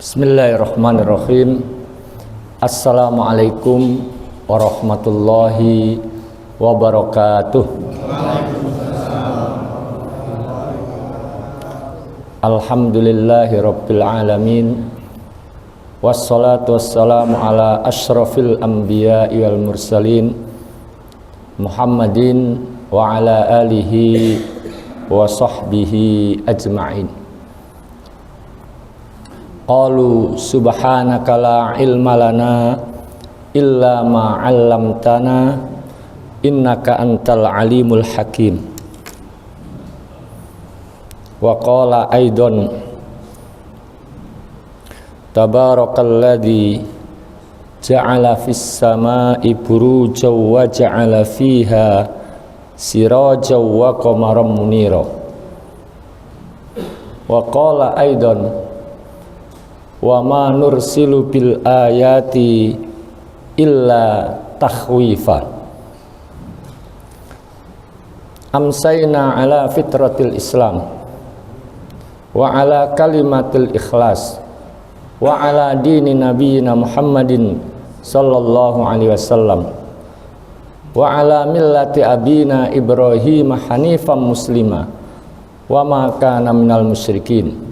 Bismillahirrahmanirrahim. Assalamualaikum warahmatullahi wabarakatuh. Alhamdulillahi rabbil alamin. Wassalatu wassalamu ala asyrafil anbiya'i wal mursalin Muhammadin wa ala alihi wa sahbihi ajma'in. Qalu subhanaka la ilma lana illa ma 'allamtana innaka antal alimul hakim. Wa qala aidan tabarakalladzi ja'ala fis samai burujan wa ja'ala fiha sirajan wa qamaran munira. Wa qala aidan wa ma nursilu bil ayati illa takhwifa. Amsayna ala fitratil islam wa ala kalimatil ikhlas wa ala dini nabiyina Muhammadin sallallahu alaihi wasallam wa ala millati abina Ibrahim hanifan muslima wa ma kana minal musyrikin.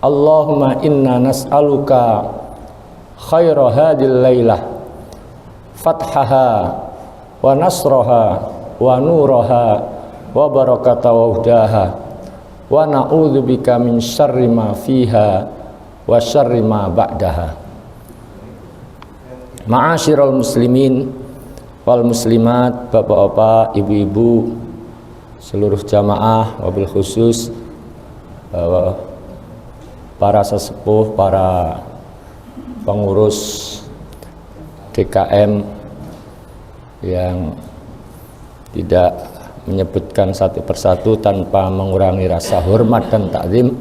Allahumma inna nas'aluka khaira hadil laylah fathaha wa nasraha wa nuraha wa barakata wa hudaha wa na'udzubika min syarri ma fiha wa syarri ma ba'daha. Ma'asyiral muslimin wal muslimat, bapak-bapak, ibu-ibu, seluruh jamaah, wabil khusus para sesepuh, para pengurus DKM yang tidak menyebutkan satu persatu tanpa mengurangi rasa hormat dan takzim.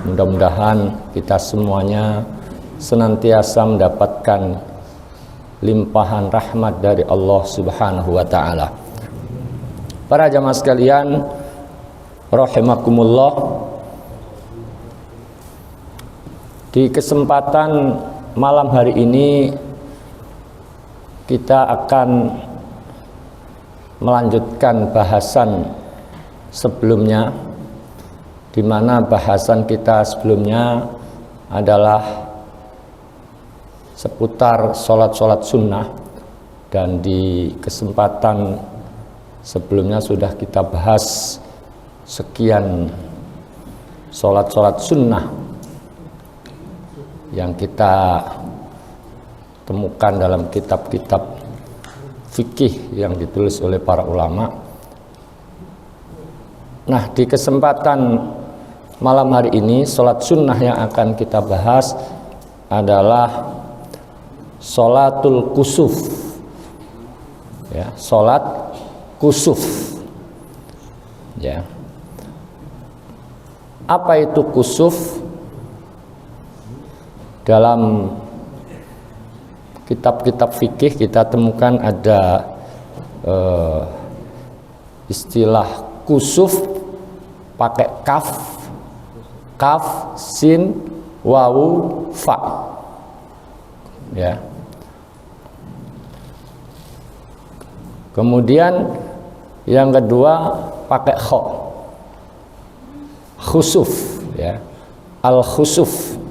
Mudah-mudahan kita semuanya senantiasa mendapatkan limpahan rahmat dari Allah Subhanahu wa taala. Para jamaah sekalian rahimakumullah, di kesempatan malam hari ini kita akan melanjutkan bahasan sebelumnya, di mana bahasan kita sebelumnya adalah seputar sholat-sholat sunnah, dan di kesempatan sebelumnya sudah kita bahas sekian sholat-sholat sunnah yang kita temukan dalam kitab-kitab fikih yang ditulis oleh para ulama. Nah, di kesempatan malam hari ini, sholat sunnah yang akan kita bahas adalah sholatul kusuf, ya, sholat kusuf, ya. Apa itu kusuf? Dalam kitab-kitab fikih kita temukan ada istilah kusuf pakai kaf, sin, wawu, fa, ya. Kemudian yang kedua pakai kha, khusuf, ya, al khusuf,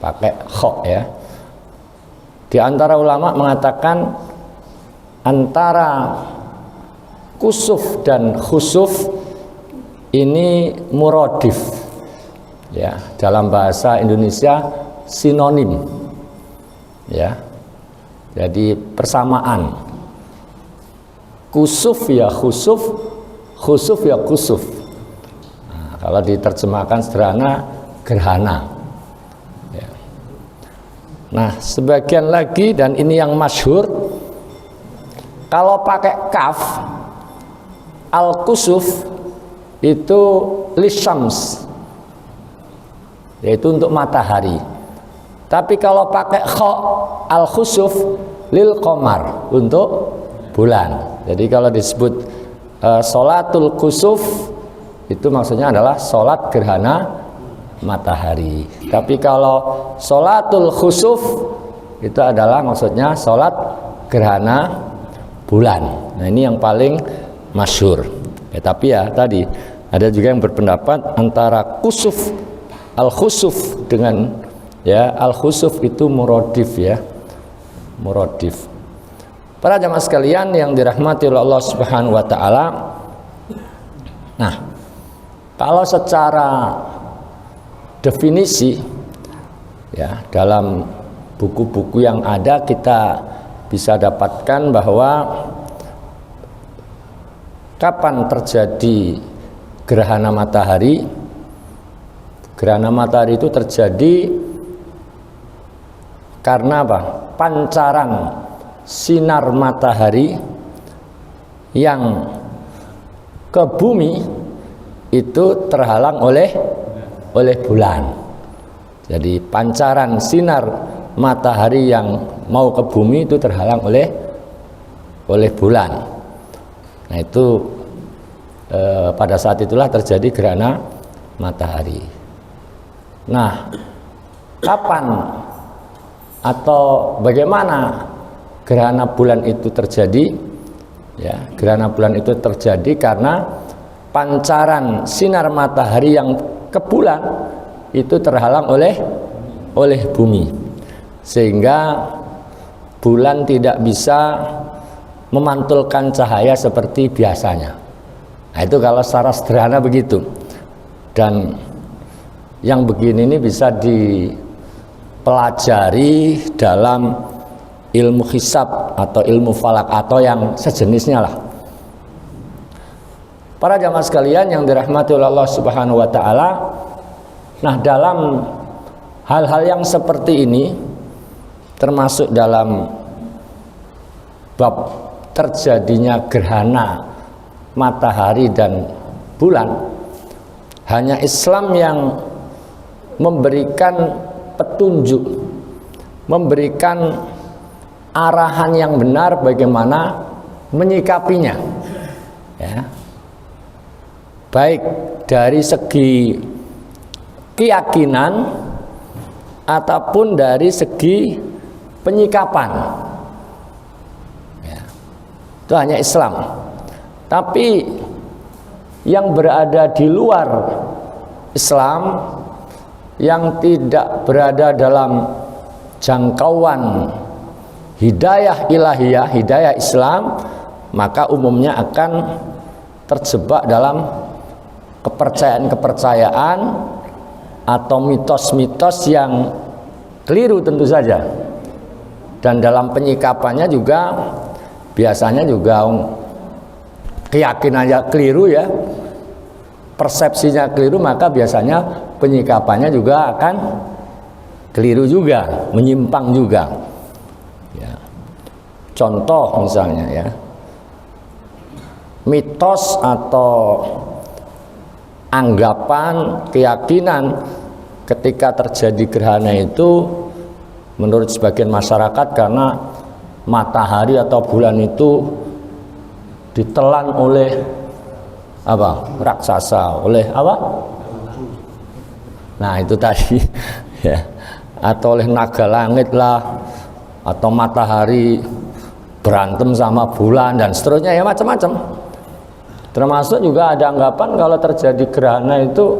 pakai kha, ya. Di antara ulama mengatakan antara kusuf dan khusuf ini muradif, ya, dalam bahasa Indonesia sinonim, ya. Jadi persamaan. Kusuf ya khusuf, khusuf ya kusuf. Nah, kalau diterjemahkan sederhana, gerhana. Nah, sebagian lagi, dan ini yang masyhur, kalau pakai kaf, al-kusuf itu lisyams, yaitu untuk matahari. Tapi kalau pakai kha, al-khusuf lil qamar, untuk bulan. Jadi kalau disebut sholatul kusuf, itu maksudnya adalah sholat gerhana matahari. Tapi kalau sholatul khusuf itu adalah maksudnya sholat gerhana bulan. Nah ini yang paling masyhur. Ya, tapi ya tadi ada juga yang berpendapat antara kusuf al-khusuf dengan ya al-khusuf itu muradif ya. Muradif. Para jamaah sekalian yang dirahmati oleh Allah Subhanahu wa taala. Nah, kalau secara definisi ya dalam buku-buku yang ada kita bisa dapatkan bahwa kapan terjadi gerhana matahari? Gerhana matahari itu terjadi karena apa? Pancaran sinar matahari yang ke bumi itu terhalang oleh bulan. Jadi pancaran sinar matahari yang mau ke bumi itu terhalang oleh bulan. Nah itu pada saat itulah terjadi gerhana matahari. Nah, kapan atau bagaimana gerhana bulan itu terjadi? Ya, gerhana bulan itu terjadi karena pancaran sinar matahari yang ke bulan itu terhalang oleh bumi, sehingga bulan tidak bisa memantulkan cahaya seperti biasanya. Nah itu kalau secara sederhana begitu. Dan yang begini ini bisa dipelajari dalam ilmu hisab atau ilmu falak atau yang sejenisnya lah. Para jamaah sekalian yang dirahmati oleh Allah Subhanahu wa taala. Nah, dalam hal-hal yang seperti ini termasuk dalam bab terjadinya gerhana matahari dan bulan, hanya Islam yang memberikan petunjuk, memberikan arahan yang benar bagaimana menyikapinya ya. Baik dari segi keyakinan ataupun dari segi penyikapan ya. Itu hanya Islam. Tapi yang berada di luar Islam, yang tidak berada dalam jangkauan hidayah ilahiyah, hidayah Islam, maka umumnya akan terjebak dalam kepercayaan-kepercayaan atau mitos-mitos yang keliru tentu saja. Dan dalam penyikapannya juga biasanya juga keyakinannya keliru ya, persepsinya keliru, maka biasanya penyikapannya juga akan keliru juga, menyimpang juga ya. Contoh misalnya ya, mitos atau anggapan, keyakinan ketika terjadi gerhana itu menurut sebagian masyarakat karena matahari atau bulan itu ditelan oleh apa? Raksasa, oleh apa? Nah, itu tadi ya. Atau oleh naga langit lah, atau matahari berantem sama bulan dan seterusnya ya, macam-macam. Termasuk juga ada anggapan kalau terjadi gerhana itu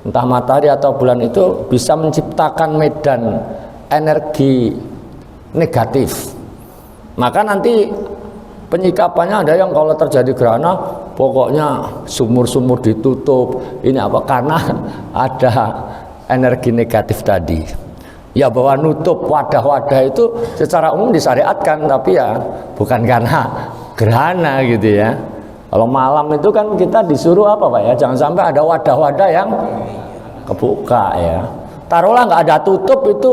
entah matahari atau bulan itu bisa menciptakan medan energi negatif. Maka nanti penyikapannya ada yang kalau terjadi gerhana pokoknya sumur-sumur ditutup. Ini apa? Karena ada energi negatif tadi. Ya bahwa nutup wadah-wadah itu secara umum disyariatkan, tapi ya bukan karena gerhana gitu ya. Kalau malam itu kan kita disuruh apa Pak ya? Jangan sampai ada wadah-wadah yang kebuka ya. Taruhlah nggak ada tutup, itu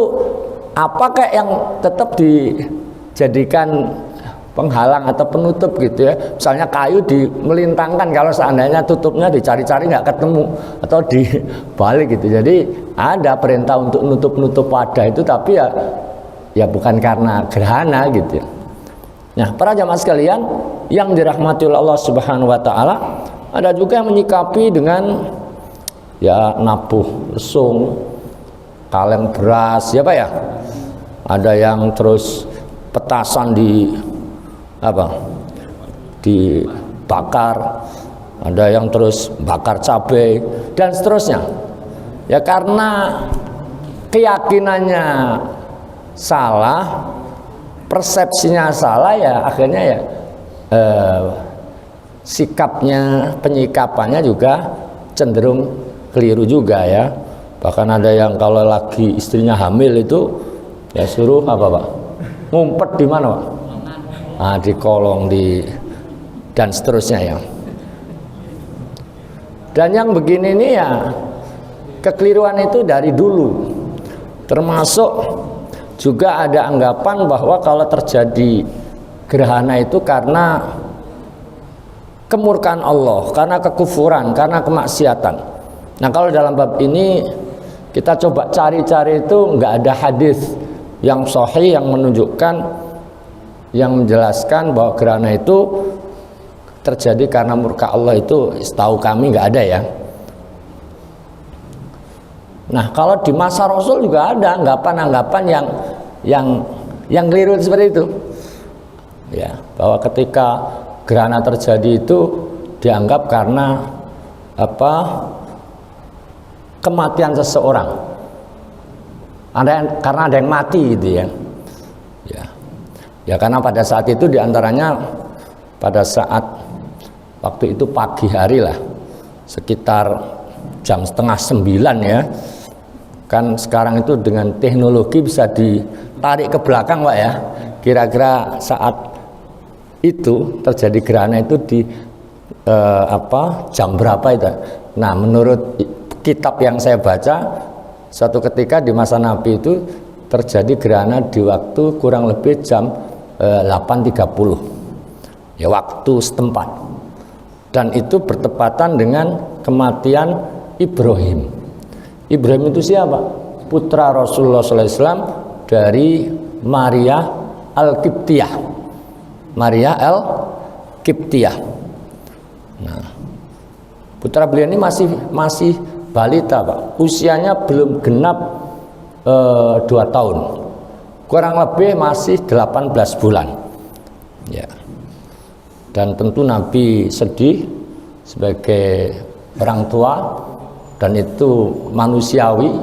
apa kayak yang tetap dijadikan penghalang atau penutup gitu ya. Misalnya kayu dimelintangkan, kalau seandainya tutupnya dicari-cari nggak ketemu atau dibalik gitu. Jadi ada perintah untuk nutup-nutup wadah itu, tapi ya bukan karena gerhana gitu ya. Nah, para jamaah sekalian yang dirahmati oleh Allah Subhanahu wa taala, ada juga yang menyikapi dengan ya nabuh lesung, kaleng beras, ya Pak ya. Ada yang terus petasan dibakar, ada yang terus bakar cabai dan seterusnya. Ya karena keyakinannya salah, persepsinya salah, ya akhirnya ya sikapnya, penyikapannya juga cenderung keliru juga ya. Bahkan ada yang kalau lagi istrinya hamil itu ya suruh apa Pak? Ngumpet di mana Pak? Nah, di kolong dan seterusnya ya. Dan yang begini ini ya kekeliruan itu dari dulu. Termasuk juga ada anggapan bahwa kalau terjadi gerhana itu karena kemurkaan Allah, karena kekufuran, karena kemaksiatan. Nah kalau dalam bab ini kita coba cari-cari itu nggak ada hadis yang sahih yang menunjukkan, yang menjelaskan bahwa gerhana itu terjadi karena murka Allah, itu setahu kami nggak ada ya. Nah kalau di masa Rasul juga ada anggapan-anggapan yang keliru seperti itu ya, bahwa ketika gerhana terjadi itu dianggap karena kematian seseorang, karena ada yang mati gitu ya. Ya karena pada saat itu diantaranya pada saat waktu itu pagi hari lah, sekitar jam 8:30 ya. Kan sekarang itu dengan teknologi bisa ditarik ke belakang Pak ya. Kira-kira saat itu terjadi gerhana itu di jam berapa itu? Nah, menurut kitab yang saya baca, suatu ketika di masa Nabi itu terjadi gerhana di waktu kurang lebih jam 8.30 ya, waktu setempat. Dan itu bertepatan dengan kematian Ibrahim. Ibrahim itu siapa? Putra Rasulullah SAW dari Maria Al-Qibtiyah. Maria Al-Qibtiyah. Nah, putra beliau ini masih balita Pak. Usianya belum genap 2 tahun. Kurang lebih masih 18 bulan. Ya. Dan tentu Nabi sedih sebagai orang tua, dan itu manusiawi,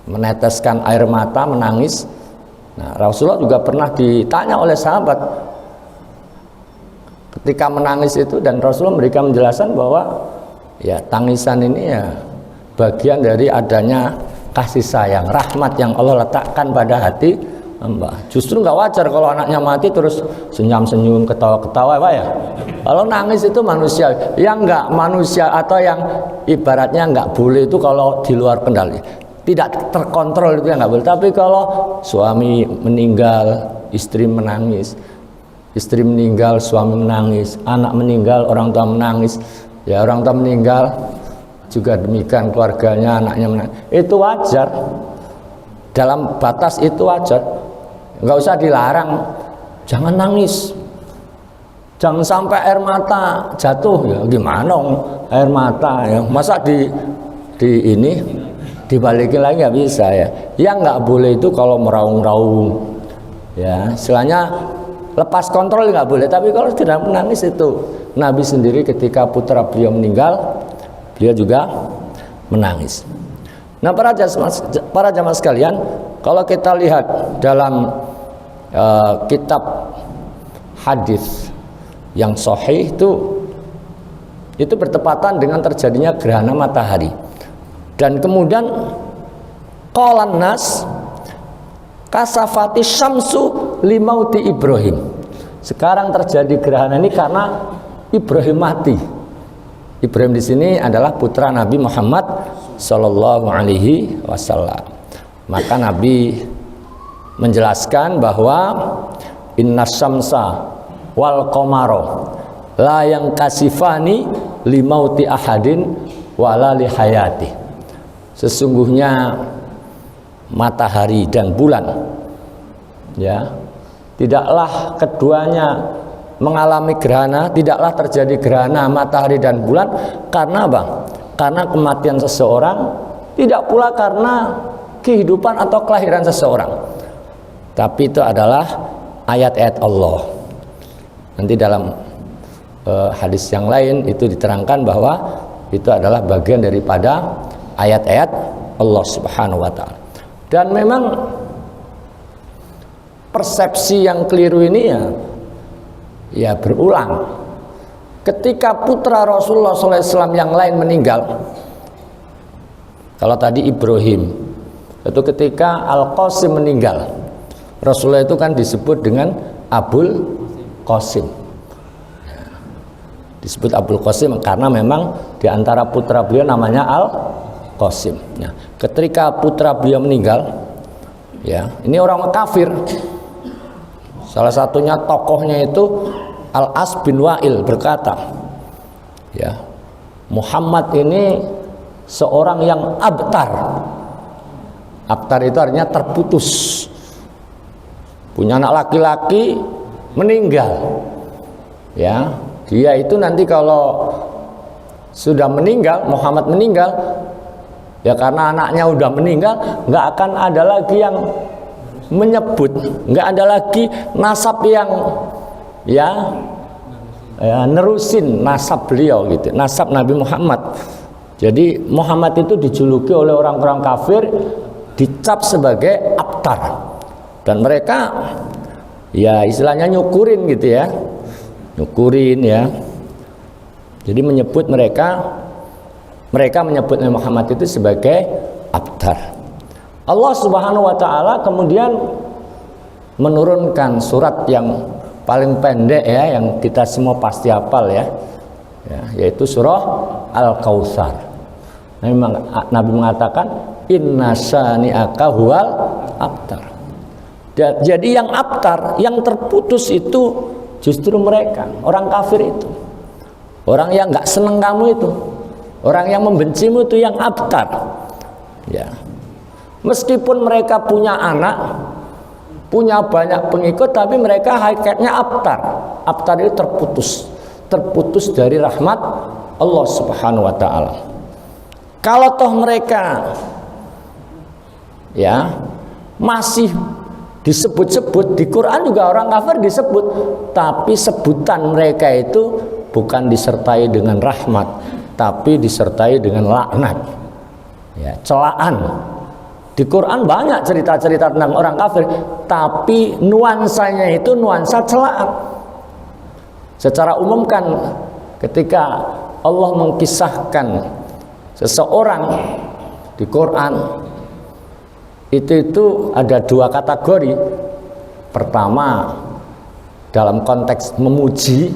meneteskan air mata, menangis. Nah, Rasulullah juga pernah ditanya oleh sahabat ketika menangis itu, dan Rasulullah memberikan penjelasan bahwa ya tangisan ini ya bagian dari adanya kasih sayang, rahmat yang Allah letakkan pada hati hamba. Justru nggak wajar kalau anaknya mati terus senyum-senyum, ketawa-ketawa Pak ya. Kalau nangis itu manusia, yang nggak manusia atau yang ibaratnya nggak boleh itu kalau di luar kendali, tidak terkontrol itu yang nggak boleh. Tapi kalau suami meninggal, istri menangis, istri meninggal, suami menangis, anak meninggal, orang tua menangis, ya orang tua meninggal juga demikian, keluarganya, anaknya menangis, itu wajar, dalam batas itu wajar. Nggak usah dilarang, jangan nangis, jangan sampai air mata jatuh. Ya gimana air mata ya, masa ini dibalikin lagi nggak bisa ya. Yang nggak boleh itu kalau meraung-raung ya, istilahnya lepas kontrol nggak boleh. Tapi kalau tidak menangis, itu Nabi sendiri ketika putra beliau meninggal, beliau juga menangis. Nah para jamaah sekalian, kalau kita lihat dalam kitab hadis yang sahih itu bertepatan dengan terjadinya gerhana matahari. Dan kemudian qalan nas kasafati syamsu limauti Ibrahim. Sekarang terjadi gerhana ini karena Ibrahim mati. Ibrahim di sini adalah putra Nabi Muhammad Sallallahu Alaihi Wasallam. Maka Nabi menjelaskan bahwa inna syamsa wal qamaro la yang kasifani limauti ahadin wala li hayati. Sesungguhnya matahari dan bulan ya tidaklah keduanya mengalami gerhana, tidaklah terjadi gerhana matahari dan bulan karena apa? karena kematian seseorang, tidak pula karena kehidupan atau kelahiran seseorang. Tapi itu adalah ayat-ayat Allah. Nanti dalam hadis yang lain itu diterangkan bahwa itu adalah bagian daripada ayat-ayat Allah Subhanahu wa taala. Dan memang persepsi yang keliru ini ya berulang. Ketika putra Rasulullah SAW yang lain meninggal, kalau tadi Ibrahim, itu ketika Al-Qasim meninggal, Rasulullah itu kan disebut dengan Abul Qasim. Disebut Abul Qasim karena memang diantara putra beliau namanya Al-Qasim. Nah, ketika putra beliau meninggal, ya ini orang kafir. Salah satunya tokohnya itu Al-As bin Wa'il berkata, ya Muhammad ini seorang yang abtar. Abtar itu artinya terputus. Punya anak laki-laki meninggal. Ya, dia itu nanti kalau sudah meninggal, Muhammad meninggal, ya karena anaknya udah meninggal, nggak akan ada lagi yang menyebut, nggak ada lagi nasab yang ya nerusin nasab beliau gitu, nasab Nabi Muhammad. Jadi Muhammad itu dijuluki oleh orang-orang kafir, dicap sebagai abtar, dan mereka ya istilahnya nyukurin gitu ya, nyukurin ya. Jadi menyebut mereka menyebut Nabi Muhammad itu sebagai abtar. Allah Subhanahu wa taala kemudian menurunkan surat yang paling pendek ya, yang kita semua pasti hafal ya, yaitu surah Al-Kautsar. Nabi mengatakan inna syani'aka huwal abtar. Jadi yang abtar, yang terputus itu justru mereka, orang kafir itu, orang yang nggak seneng kamu itu, orang yang membencimu itu yang abtar. Ya, meskipun mereka punya anak, punya banyak pengikut, tapi mereka hakikatnya abtar. Abtar itu terputus dari rahmat Allah Subhanahu wa taala. Kalau toh mereka ya masih disebut-sebut di Quran juga orang kafir disebut, tapi sebutan mereka itu bukan disertai dengan rahmat, tapi disertai dengan laknat. Ya, celaan. Di Quran banyak cerita-cerita tentang orang kafir, tapi nuansanya itu nuansa celaan. Secara umum kan ketika Allah mengkisahkan seseorang di Quran, itu ada dua kategori. Pertama dalam konteks memuji,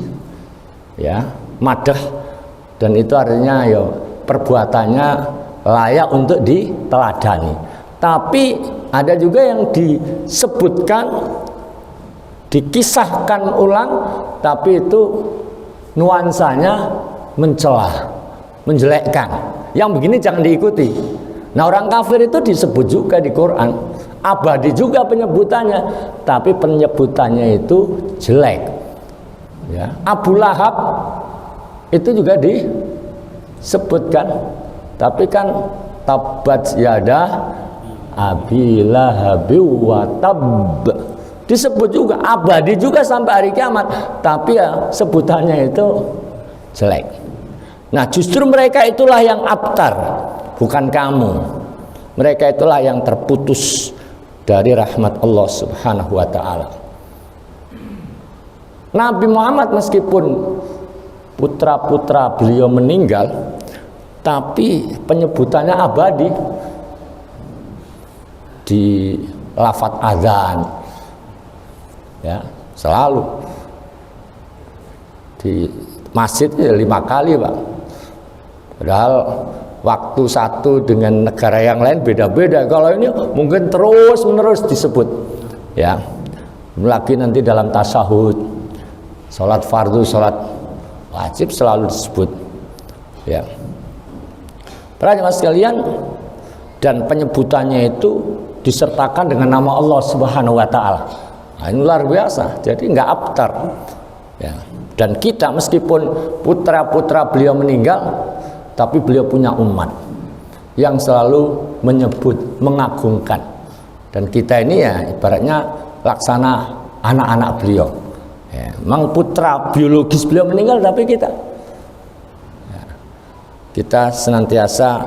ya, madah, dan itu artinya ya perbuatannya layak untuk diteladani. Tapi ada juga yang disebutkan, dikisahkan ulang, tapi itu nuansanya mencela, menjelekkan. Yang begini jangan diikuti. Nah, orang kafir itu disebut juga di Quran, abadi juga penyebutannya, tapi penyebutannya itu jelek. Ya. Abu Lahab itu juga disebutkan, tapi kan tabat yada Abi Lahab wa tab, disebut juga, abadi juga sampai hari kiamat, tapi ya sebutannya itu jelek. Nah, justru mereka itulah yang abtar, bukan kamu. Mereka itulah yang terputus dari rahmat Allah Subhanahu wa taala. Nabi Muhammad meskipun putra-putra beliau meninggal, tapi penyebutannya abadi. Di lafaz azan, ya, selalu di masjid 5 kali, Pak. Padahal waktu satu dengan negara yang lain beda-beda. Kalau ini mungkin terus-menerus disebut, ya. Lagi nanti dalam tasyahud, sholat fardu, sholat wajib selalu disebut, ya. Para jemaah sekalian, dan penyebutannya itu disertakan dengan nama Allah Subhanahu wa taala. Nah, ini luar biasa. Jadi enggak abtar. Ya. Dan kita meskipun putra-putra beliau meninggal, tapi beliau punya umat yang selalu menyebut, mengagungkan. Dan kita ini ya ibaratnya laksana anak-anak beliau. Ya, memang putra biologis beliau meninggal, tapi kita senantiasa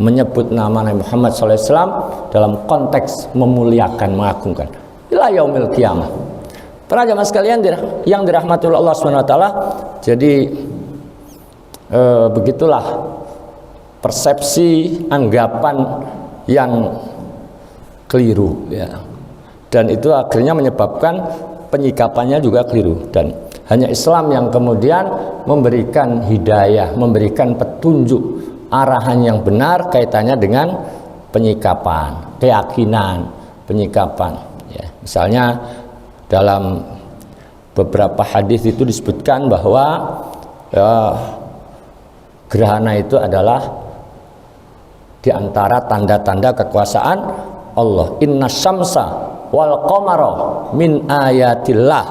menyebut nama Nabi Muhammad SAW dalam konteks memuliakan, mengagungkan ila yaumil qiyamah. Para jamaah sekalian yang dirahmati oleh Allah SWT, jadi begitulah persepsi, anggapan yang keliru ya. Dan itu akhirnya menyebabkan penyikapannya juga keliru, dan hanya Islam yang kemudian memberikan hidayah, memberikan petunjuk arahan yang benar kaitannya dengan penyikapan, keyakinan, penyikapan ya. Misalnya dalam beberapa hadis itu disebutkan bahwa ya, gerhana itu adalah di antara tanda-tanda kekuasaan Allah. Inna syamsa wal qamara min ayatillah,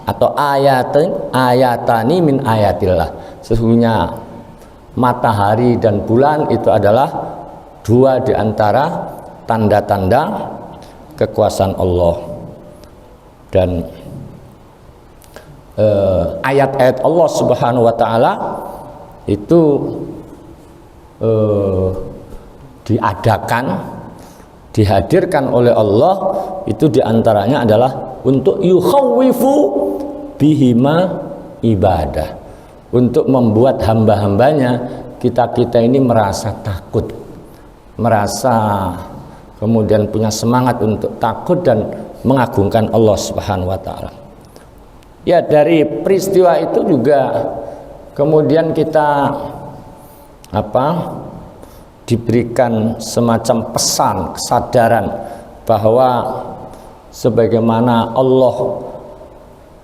atau ayatani min ayatillah. Sesungguhnya matahari dan bulan itu adalah dua di antara tanda-tanda kekuasaan Allah. Dan ayat-ayat Allah Subhanahu wa taala itu dihadirkan oleh Allah, itu diantaranya adalah untuk yukhawwifu bihima ibadah, untuk membuat hamba-hambanya, kita ini merasa takut, merasa kemudian punya semangat untuk takut dan mengagungkan Allah Subhanahu wa taala. Ya, dari peristiwa itu juga kemudian kita diberikan semacam pesan, kesadaran bahwa sebagaimana Allah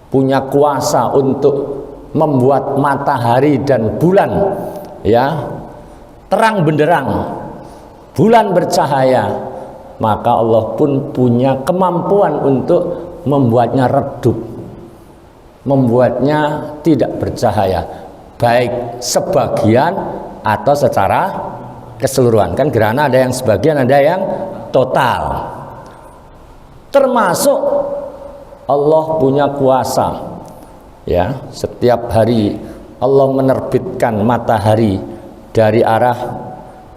punya kuasa untuk membuat matahari dan bulan ya terang benderang, bulan bercahaya, maka Allah pun punya kemampuan untuk membuatnya redup, membuatnya tidak bercahaya, baik sebagian atau secara keseluruhan. Kan gerhana ada yang sebagian, ada yang total. Termasuk Allah punya kuasa ya, setiap hari Allah menerbitkan matahari dari arah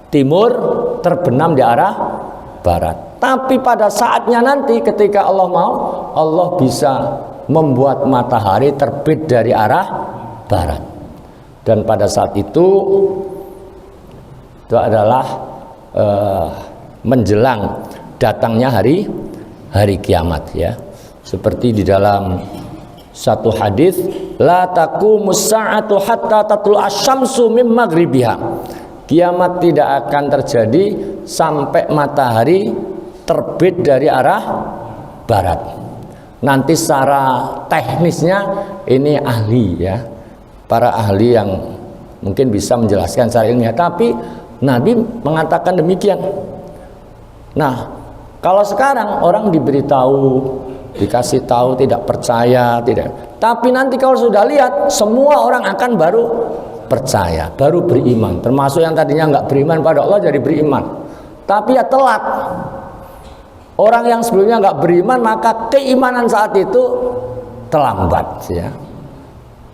timur terbenam di arah barat. Tapi pada saatnya nanti ketika Allah mau, Allah bisa membuat matahari terbit dari arah barat. Dan pada saat itu adalah menjelang datangnya hari kiamat ya. Seperti di dalam satu hadis, la taqumus sa'atu hatta tatlu asy-syamsu min maghribiha. Kiamat tidak akan terjadi sampai matahari terbit dari arah barat. Nanti secara teknisnya ini ahli ya, para ahli yang mungkin bisa menjelaskan secara ilmiah, tapi Nabi mengatakan demikian. Nah, kalau sekarang orang diberitahu, dikasih tahu, tidak percaya, tidak. Tapi nanti kalau sudah lihat, semua orang akan baru percaya, baru beriman. Termasuk yang tadinya nggak beriman pada Allah jadi beriman. Tapi ya telat. Orang yang sebelumnya nggak beriman, maka keimanan saat itu terlambat ya.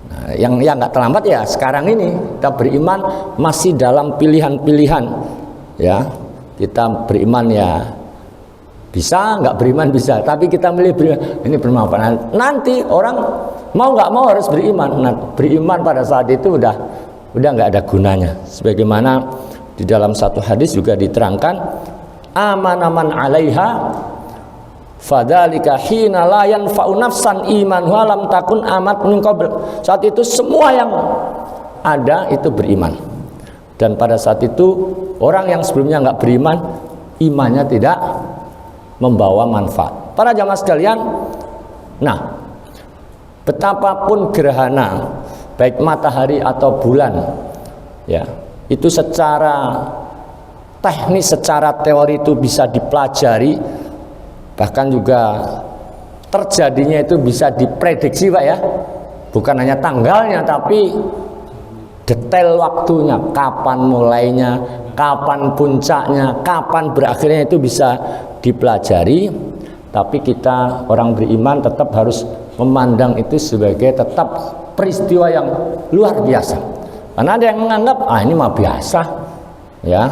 Nah, yang nggak terlambat ya sekarang ini kita beriman masih dalam pilihan-pilihan ya. Kita beriman ya bisa, nggak beriman bisa, tapi kita milih beriman. Ini bermanfaat. Nanti orang mau nggak mau harus beriman. Nah, beriman pada saat itu udah nggak ada gunanya. Sebagaimana di dalam satu hadis juga diterangkan, amanaman 'alaiha fadzalika hina la yanfa'u nafsan imanuha lam takun amat min qabl. Saat itu semua yang ada itu beriman. Dan pada saat itu orang yang sebelumnya nggak beriman, imannya tidak membawa manfaat. Para jamaah sekalian, nah, betapapun gerhana baik matahari atau bulan ya, itu secara teknis, secara teori itu bisa dipelajari, bahkan juga terjadinya itu bisa diprediksi Pak ya, bukan hanya tanggalnya tapi detail waktunya, kapan mulainya, kapan puncaknya, kapan berakhirnya itu bisa dipelajari. Tapi kita orang beriman tetap harus memandang itu sebagai tetap peristiwa yang luar biasa. Karena ada yang menganggap ini mah biasa, ya,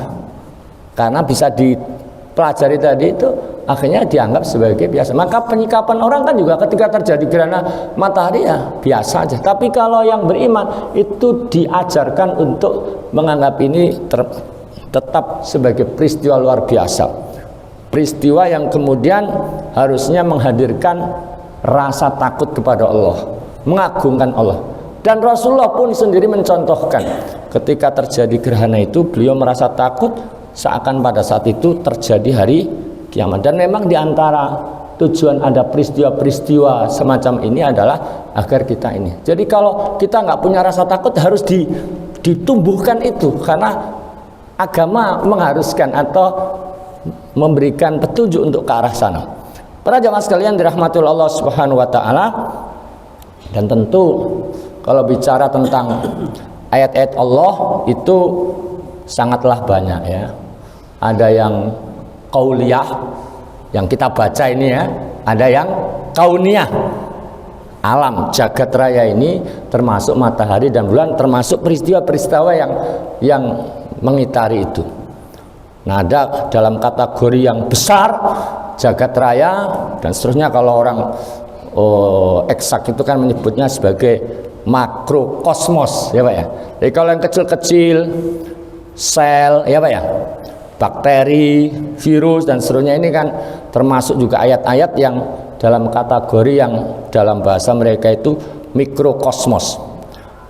karena bisa dipelajari tadi itu akhirnya dianggap sebagai biasa. Maka penyikapan orang kan juga ketika terjadi gerhana matahari ya biasa aja. Tapi kalau yang beriman itu diajarkan untuk menganggap ini tetap sebagai peristiwa luar biasa, peristiwa yang kemudian harusnya menghadirkan rasa takut kepada Allah, mengagungkan Allah. Dan Rasulullah pun sendiri mencontohkan ketika terjadi gerhana itu beliau merasa takut seakan pada saat itu terjadi hari kiamat. Dan memang diantara tujuan ada peristiwa-peristiwa semacam ini adalah agar kita ini. Jadi kalau kita nggak punya rasa takut harus ditumbuhkan itu, karena agama mengharuskan atau memberikan petunjuk untuk ke arah sana. Para jamaah sekalian dirahmati Allah Subhanahu wa taala. Dan tentu kalau bicara tentang ayat-ayat Allah itu sangatlah banyak, ya. Ada yang qauliyah yang kita baca ini, ya. Ada yang kauniyah, alam jagat raya ini termasuk matahari dan bulan, termasuk peristiwa-peristiwa yang mengitari itu. Nah, ada dalam kategori yang besar jagat raya dan seterusnya. Kalau orang eksak itu kan menyebutnya sebagai makrokosmos, ya Pak ya. Jadi kalau yang kecil-kecil sel, ya Pak ya, bakteri, virus dan seterusnya ini kan termasuk juga ayat-ayat yang dalam kategori yang dalam bahasa mereka itu mikrokosmos.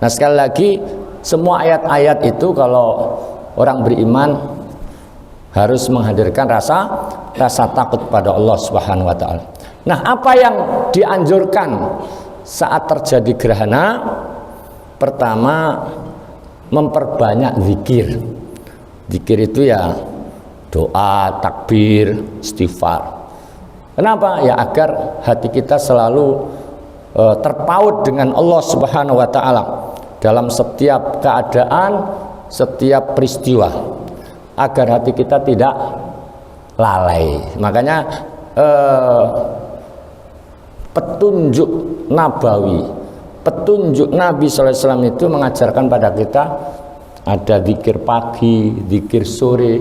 Nah, sekali lagi semua ayat-ayat itu kalau orang beriman harus menghadirkan rasa takut pada Allah Subhanahu wa taala. Nah, apa yang dianjurkan saat terjadi gerhana? Pertama, memperbanyak zikir. Zikir itu ya doa, takbir, istighfar. Kenapa? Ya agar hati kita selalu terpaut dengan Allah Subhanahu wa taala dalam setiap keadaan, setiap peristiwa, agar hati kita tidak lalai. Makanya petunjuk nabawi, petunjuk Nabi sallallahu alaihi wasallam itu mengajarkan pada kita ada zikir pagi, zikir sore,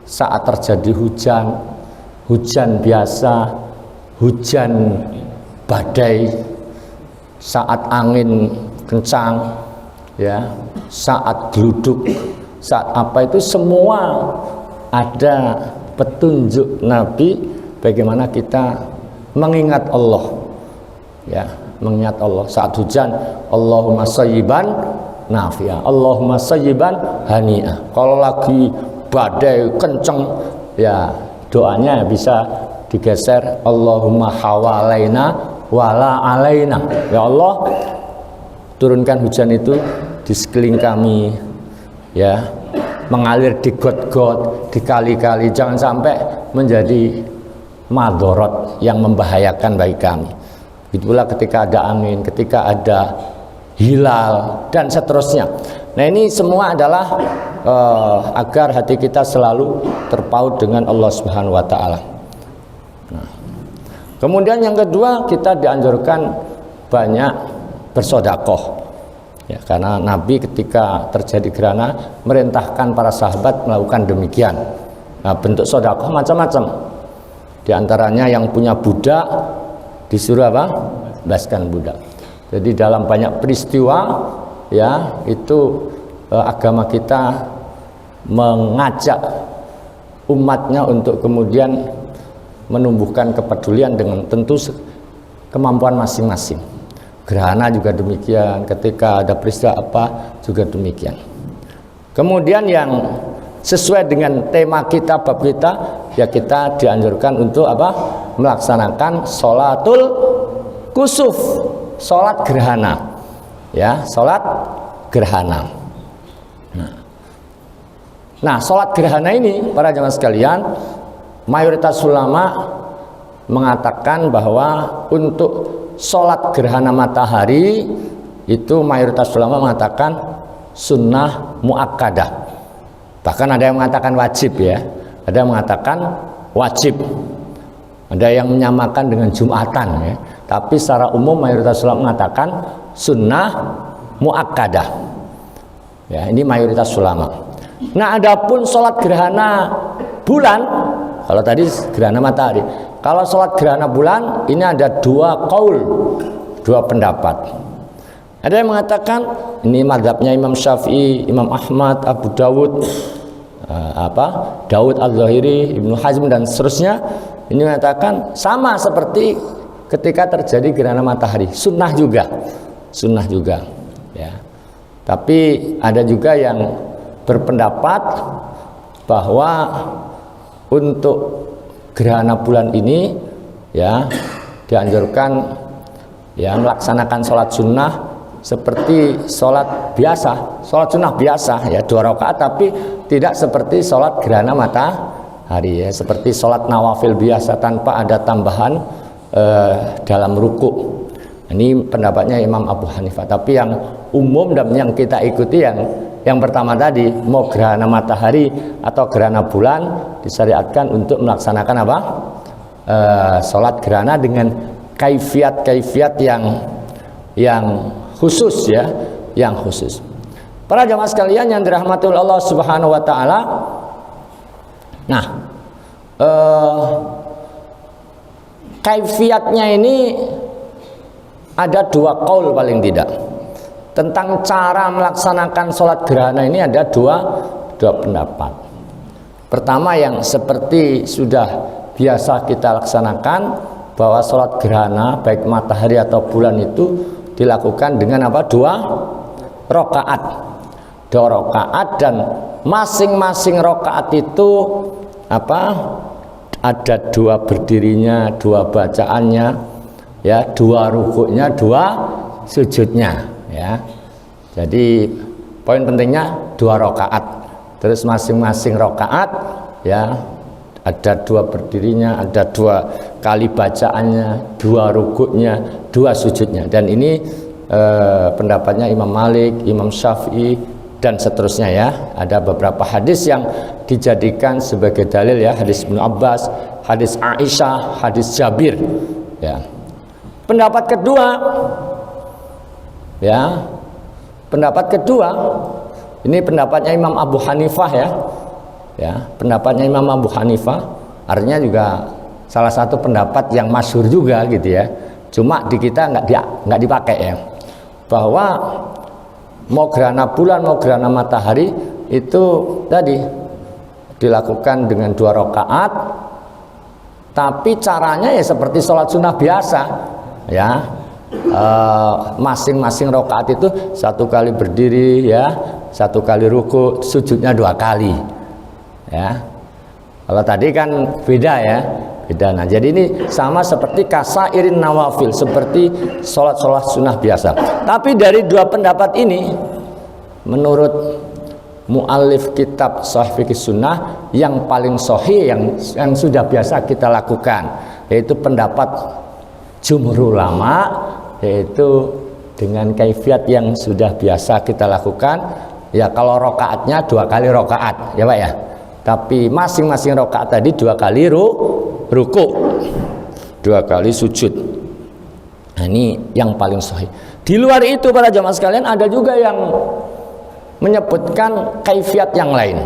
saat terjadi hujan biasa, hujan badai, saat angin kencang, ya, saat geluduk, saat apa, itu semua ada petunjuk Nabi bagaimana kita mengingat Allah, ya, mengingat Allah. Saat hujan, Allahumma sayyiban nafi'a, Allahumma sayyiban hani'a. Kalau lagi badai kenceng, ya doanya bisa digeser, Allahumma hawalaina wala alaina. Ya Allah, turunkan hujan itu di sekeliling kami, ya, mengalir di got-got, di kali-kali, jangan sampai menjadi madorot yang membahayakan bagi kami. Itulah ketika ada angin, ketika ada hilal dan seterusnya. Nah, ini semua adalah agar hati kita selalu terpaut dengan Allah Subhanahu wa taala. Nah, kemudian yang kedua, kita dianjurkan banyak bersedekah. Ya, karena Nabi ketika terjadi gerhana merintahkan para sahabat melakukan demikian. Nah, bentuk sedekah macam-macam. Di antaranya yang punya budak disuruh apa? Bebaskan budak. Jadi dalam banyak peristiwa, ya, itu agama kita mengajak umatnya untuk kemudian menumbuhkan kepedulian dengan tentu kemampuan masing-masing. Gerhana juga demikian, ketika ada peristiwa apa juga demikian. Kemudian yang sesuai dengan tema kita, bab kita, ya kita dianjurkan untuk apa? Melaksanakan sholatul kusuf, sholat gerhana, ya, sholat gerhana. Nah, sholat gerhana ini para jamaah sekalian, mayoritas ulama mengatakan bahwa untuk sholat gerhana matahari itu mayoritas ulama mengatakan sunnah muakkadah. Bahkan ada yang mengatakan wajib ya, ada yang mengatakan wajib, ada yang menyamakan dengan Jumatan ya. Tapi secara umum mayoritas ulama mengatakan sunnah muakkadah. Ya, ini mayoritas ulama. Nah, adapun sholat gerhana bulan, kalau tadi gerhana matahari, kalau sholat gerhana bulan ini ada dua qaul, dua pendapat. Ada yang mengatakan ini mazhabnya Imam Syafi'i, Imam Ahmad, Abu Dawud, Daud Al-Zahiri, Ibnu Hazm dan seterusnya. Ini mengatakan sama seperti ketika terjadi gerhana matahari, sunnah juga ya. Tapi ada juga yang berpendapat bahwa untuk gerhana bulan ini ya dianjurkan ya melaksanakan sholat sunnah seperti sholat biasa, sholat sunnah biasa ya 2 rakaat, tapi tidak seperti sholat gerhana matahari ya, seperti sholat nawafil biasa tanpa ada tambahan dalam ruku. Ini pendapatnya Imam Abu Hanifah. Tapi yang umum dan yang kita ikuti yang pertama tadi, mau gerhana matahari atau gerhana bulan disyariatkan untuk melaksanakan apa? Sholat gerhana dengan kaifiat yang khusus ya, yang khusus. Para jamaah sekalian yang dirahmati oleh Allah Subhanahu wa taala. Nah, kaifiatnya ini ada 2 qaul paling tidak. Tentang cara melaksanakan sholat gerhana ini ada dua pendapat. Pertama yang seperti sudah biasa kita laksanakan, bahwa sholat gerhana baik matahari atau bulan itu dilakukan dengan apa? 2 rakaat. 2 rakaat dan masing-masing rakaat itu apa? Ada 2 berdirinya, 2 bacaannya, ya 2 rukuknya, 2 sujudnya, ya. Jadi poin pentingnya 2 rakaat. Terus masing-masing rakaat, ya ada 2 berdirinya, ada 2 kali bacaannya, 2 rukuknya, 2 sujudnya. Dan ini pendapatnya Imam Malik, Imam Syafi'i dan seterusnya ya. Ada beberapa hadis yang dijadikan sebagai dalil ya, hadis Ibnu Abbas, hadis Aisyah, hadis Jabir ya. Pendapat kedua ya, pendapat kedua ini pendapatnya Imam Abu Hanifah ya. Ya, pendapatnya Imam Abu Hanifah artinya juga salah satu pendapat yang masyhur juga gitu ya. Cuma di kita nggak dipakai ya. Bahwa mau gerhana bulan mau gerhana matahari itu tadi dilakukan dengan 2 rakaat, tapi caranya ya seperti sholat sunnah biasa ya. Masing-masing rakaat itu 1 kali berdiri ya, 1 kali ruku, sujudnya 2 kali ya. Kalau tadi kan beda ya, beda. Nah jadi ini sama seperti kasairin nawafil, seperti sholat-sholat sunnah biasa. Tapi dari 2 pendapat ini, menurut muallif kitab Shahih Fiqh Sunnah, yang paling sahih yang sudah biasa kita lakukan, yaitu pendapat jumhur ulama, yaitu dengan kaifiat yang sudah biasa kita lakukan. Ya kalau rokaatnya 2 kali rokaat ya Pak ya. Tapi masing-masing rokaat tadi 2 kali ruku, 2 kali sujud. Nah ini yang paling sahih. Di luar itu para jamaah sekalian ada juga yang menyebutkan kaifiat yang lain.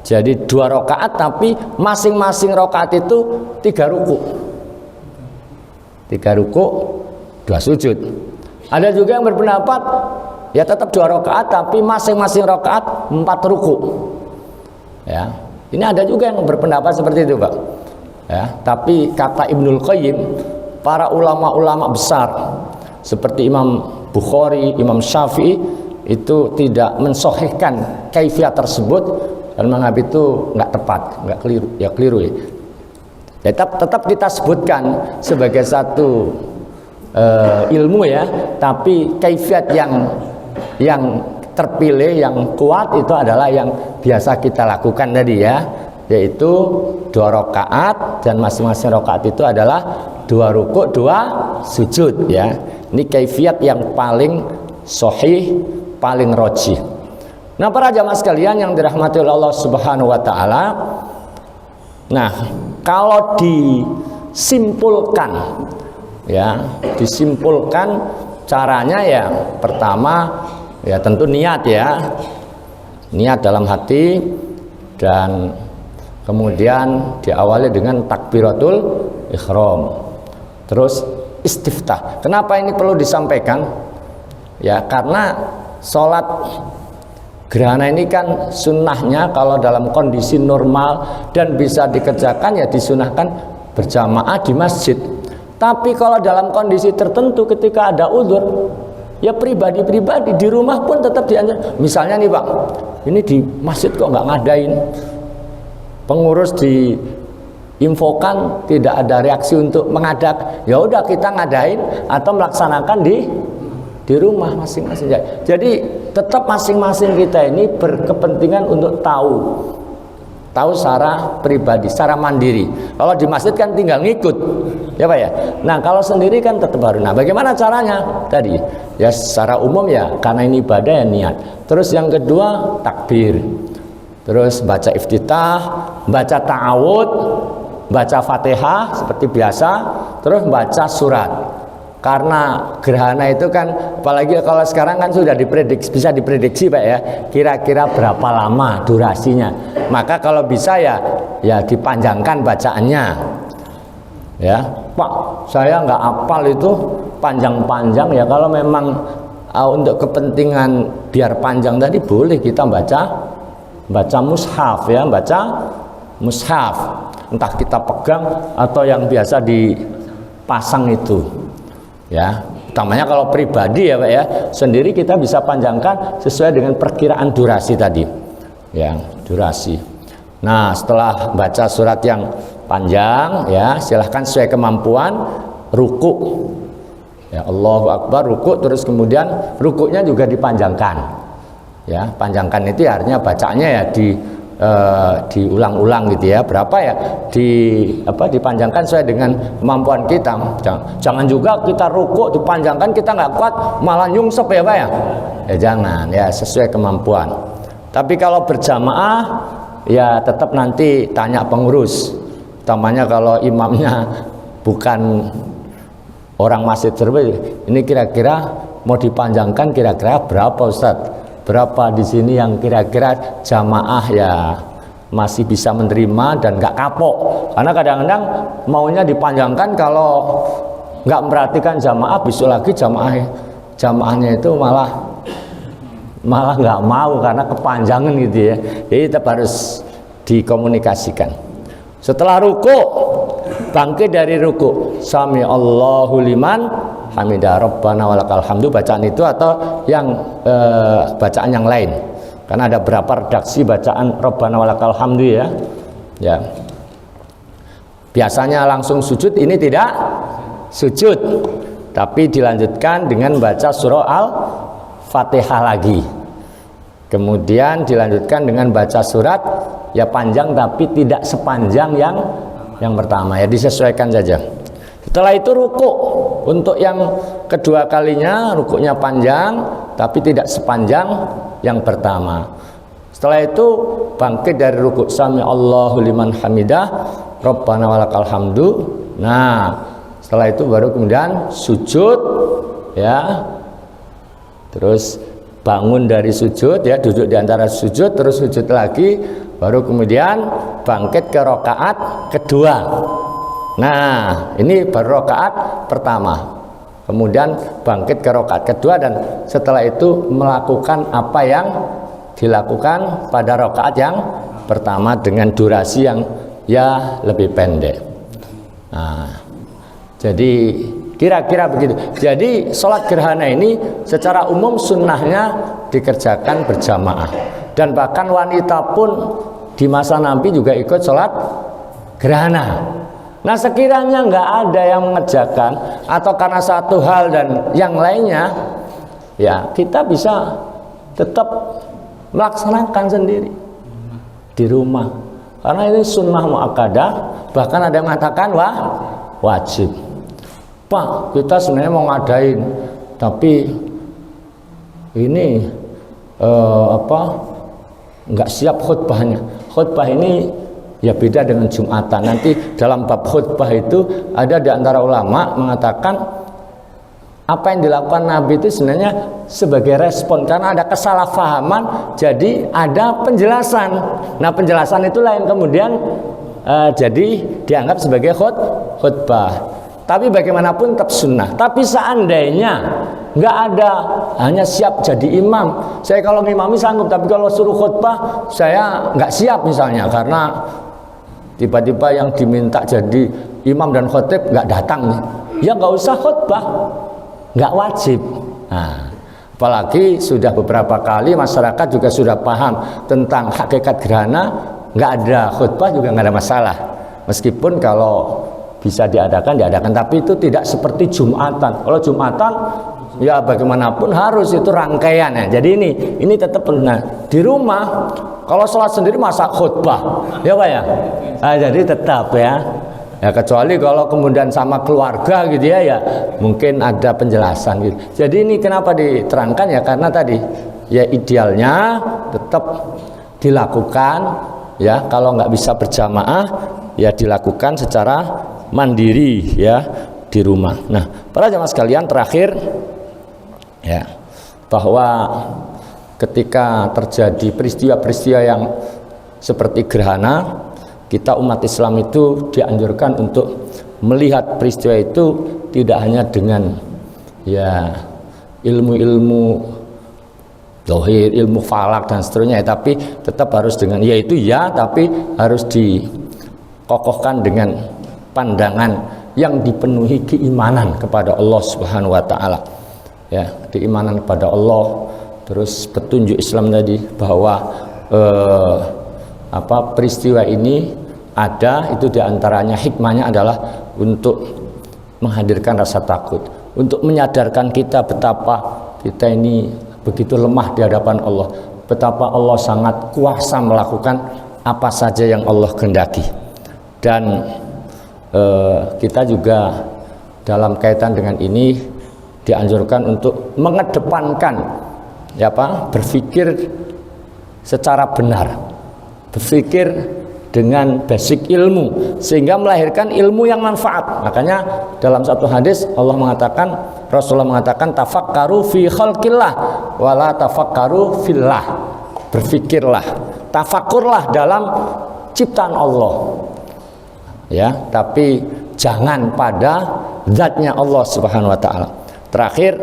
Jadi 2 rakaat tapi masing-masing rakaat itu 3 ruku. 3 ruku, 2 sujud. Ada juga yang berpendapat ya tetap 2 rakaat tapi masing-masing rakaat 4 ruku. Ya, ini ada juga yang berpendapat seperti itu, Pak. Ya, tapi kata Ibnul Qayyim, para ulama-ulama besar seperti Imam Bukhari, Imam Syafi'i itu tidak mensahihkan kaifiat tersebut dan menganggap itu nggak tepat, nggak keliru, ya keliru ya. Tetap kita sebutkan sebagai satu ilmu ya, tapi kaifiat yang terpilih, yang kuat itu adalah yang biasa kita lakukan tadi ya, yaitu 2 rakaat dan masing-masing rakaat itu adalah 2 ruku, 2 sujud ya. Ini kaifiat yang paling sahih, paling rajih. Nah, para jamaah sekalian yang dirahmati oleh Allah Subhanahu wa taala. Nah, kalau disimpulkan caranya ya, pertama ya tentu niat ya. Niat dalam hati, dan kemudian diawali dengan takbiratul ihram. Terus istiftah. Kenapa ini perlu disampaikan? Ya, karena sholat gerhana ini kan sunnahnya kalau dalam kondisi normal dan bisa dikerjakan ya disunahkan berjamaah di masjid. Tapi kalau dalam kondisi tertentu ketika ada udzur, ya pribadi-pribadi di rumah pun tetap dianjurkan. Misalnya nih Pak, ini di masjid kok nggak ngadain, pengurus diinfokan tidak ada reaksi untuk mengadak, ya udah kita ngadain atau melaksanakan di rumah masing-masing. Jadi tetap masing-masing kita ini berkepentingan untuk tahu secara pribadi, secara mandiri. Kalau di masjid kan tinggal ngikut, ya Pak ya. Nah, kalau sendiri kan tetap harus. Nah, bagaimana caranya? Tadi ya secara umum ya, karena ini ibadah ya niat. Terus yang kedua takbir. Terus baca iftitah, baca ta'awud, baca Fatihah seperti biasa, terus baca surat. Karena gerhana itu kan, apalagi kalau sekarang kan sudah bisa diprediksi Pak ya, kira-kira berapa lama durasinya. Maka kalau bisa ya dipanjangkan bacaannya. Ya, Pak, saya nggak hafal itu panjang-panjang ya. Kalau memang untuk kepentingan biar panjang tadi boleh kita baca mushaf ya, baca mushaf. Entah kita pegang atau yang biasa dipasang itu. Ya, utamanya kalau pribadi ya Pak ya, sendiri kita bisa panjangkan sesuai dengan perkiraan durasi tadi. Ya, durasi. Nah, setelah baca surat yang panjang ya, silahkan sesuai kemampuan ruku. Ya, Allahu Akbar, ruku, terus kemudian rukuknya juga dipanjangkan. Ya, panjangkan itu artinya bacaannya ya diulang-ulang gitu ya, berapa ya dipanjangkan sesuai dengan kemampuan kita. Jangan juga kita rukuk dipanjangkan, kita nggak kuat malah nyungsep ya Pak ya. Ya jangan, ya sesuai kemampuan. Tapi kalau berjamaah ya tetap nanti tanya pengurus, utamanya kalau imamnya bukan orang masjid tersebut. Ini kira-kira mau dipanjangkan kira-kira berapa Ustadz? Berapa di sini yang kira-kira jamaah ya masih bisa menerima dan nggak kapok? Karena kadang-kadang maunya dipanjangkan, kalau nggak memperhatikan jamaah, besok lagi jamaahnya itu malah nggak mau karena kepanjangan gitu ya. Jadi tetap harus dikomunikasikan. Setelah ruku, bangkit dari ruku, sami Allahu liman hamidah rabbana walakal hamdu, bacaan itu atau yang bacaan yang lain, karena ada berapa redaksi bacaan rabbana walakal hamdu ya. Ya, biasanya langsung sujud, ini tidak sujud tapi dilanjutkan dengan baca surah Al-Fatihah lagi, kemudian dilanjutkan dengan baca surat ya panjang tapi tidak sepanjang yang pertama, ya disesuaikan saja. Setelah itu ruku, untuk yang kedua kalinya rukuknya panjang tapi tidak sepanjang yang pertama. Setelah itu bangkit dari ruku, sami Allahu liman hamidah rabbana walakal hamdu. Nah, setelah itu baru kemudian sujud ya. Terus bangun dari sujud ya, duduk di antara sujud, terus sujud lagi, baru kemudian bangkit ke rakaat kedua. Nah, ini baru rakaat pertama. Kemudian bangkit ke rakaat kedua, dan setelah itu melakukan apa yang dilakukan pada rakaat yang pertama dengan durasi yang ya lebih pendek. Nah, jadi kira-kira begitu. Jadi sholat gerhana ini secara umum sunnahnya dikerjakan berjamaah, dan bahkan wanita pun di masa Nabi juga ikut sholat gerhana. Nah, sekiranya nggak ada yang mengerjakan atau karena satu hal dan yang lainnya, ya kita bisa tetap melaksanakan sendiri di rumah, karena ini sunnah muakkadah. Bahkan ada yang mengatakan wajib. Pak, kita sebenarnya mau ngadain, tapi ini nggak siap khutbahnya. Khutbah ini ya beda dengan Jumatan. Nanti dalam bab khutbah itu ada di antara ulama mengatakan apa yang dilakukan Nabi itu sebenarnya sebagai respon karena ada kesalahpahaman, jadi ada penjelasan. Nah, penjelasan itulah yang kemudian jadi dianggap sebagai khutbah. Tapi bagaimanapun tetap sunnah. Tapi seandainya nggak ada, hanya siap jadi imam, saya kalau ngimami sanggup, tapi kalau suruh khutbah saya nggak siap misalnya, karena tiba-tiba yang diminta jadi imam dan khotib nggak datang nih, ya nggak usah khutbah, nggak wajib. Nah, apalagi sudah beberapa kali masyarakat juga sudah paham tentang hakikat gerhana, nggak ada khutbah juga nggak ada masalah, meskipun kalau bisa diadakan, tapi itu tidak seperti Jumatan. Kalau Jumatan ya bagaimanapun harus itu rangkaian ya. Jadi ini tetap pernah di rumah. Kalau sholat sendiri masa khutbah, ya Pak ya. Nah, jadi tetap ya. Ya kecuali kalau kemudian sama keluarga gitu ya mungkin ada penjelasan gitu. Jadi ini kenapa diterangkan ya, karena tadi ya idealnya tetap dilakukan ya, kalau nggak bisa berjamaah ya dilakukan secara mandiri ya di rumah. Nah, para jamaah sekalian, terakhir ya, bahwa ketika terjadi peristiwa-peristiwa yang seperti gerhana, kita umat Islam itu dianjurkan untuk melihat peristiwa itu tidak hanya dengan ya ilmu-ilmu zahir, ilmu falak dan seterusnya, tapi tetap harus dengan yaitu ya, tapi harus dikokohkan dengan pandangan yang dipenuhi keimanan kepada Allah Subhanahu wa taala. Ya, keimanan kepada Allah, terus petunjuk Islam tadi bahwa peristiwa ini ada, itu diantaranya hikmahnya adalah untuk menghadirkan rasa takut, untuk menyadarkan kita betapa kita ini begitu lemah di hadapan Allah, betapa Allah sangat kuasa melakukan apa saja yang Allah kehendaki. Dan kita juga dalam kaitan dengan ini dianjurkan untuk mengedepankan berpikir secara benar, berpikir dengan basic ilmu sehingga melahirkan ilmu yang manfaat. Makanya dalam satu hadis Rasulullah mengatakan tafakkaru fi khalqillah wala tafakkaru fillah. Berpikirlah, tafakkurlah dalam ciptaan Allah. Ya, tapi jangan pada zatnya Allah Subhanahu wa taala. Terakhir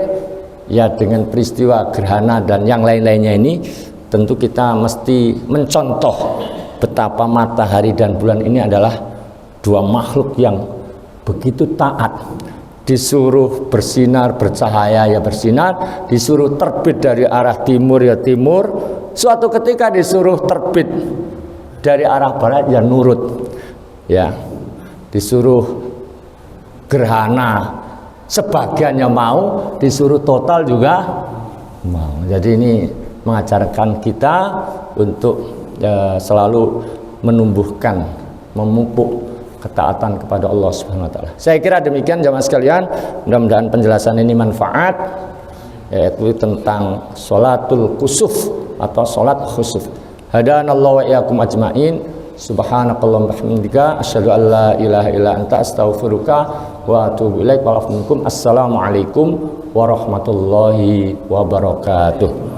ya, dengan peristiwa gerhana dan yang lain-lainnya ini tentu kita mesti mencontoh betapa matahari dan bulan ini adalah dua makhluk yang begitu taat. Disuruh bersinar, bercahaya ya bersinar, disuruh terbit dari arah timur ya timur, suatu ketika disuruh terbit dari arah barat ya nurut. Ya, disuruh gerhana sebagiannya mau, disuruh total juga mau. Jadi ini mengajarkan kita untuk selalu menumbuhkan, memupuk ketaatan kepada Allah Subhanahu wa taala. Saya kira demikian jamaah sekalian, mudah-mudahan penjelasan ini manfaat, yaitu tentang sholatul kusuf atau sholat khusuf. Hadanallahu wa iyyakum ajmain. Subhanakallahumma bihamdika asyhadu an la ilaha illa anta astaghfiruka wa atubu ilaik. Assalamualaikum warahmatullahi wabarakatuh.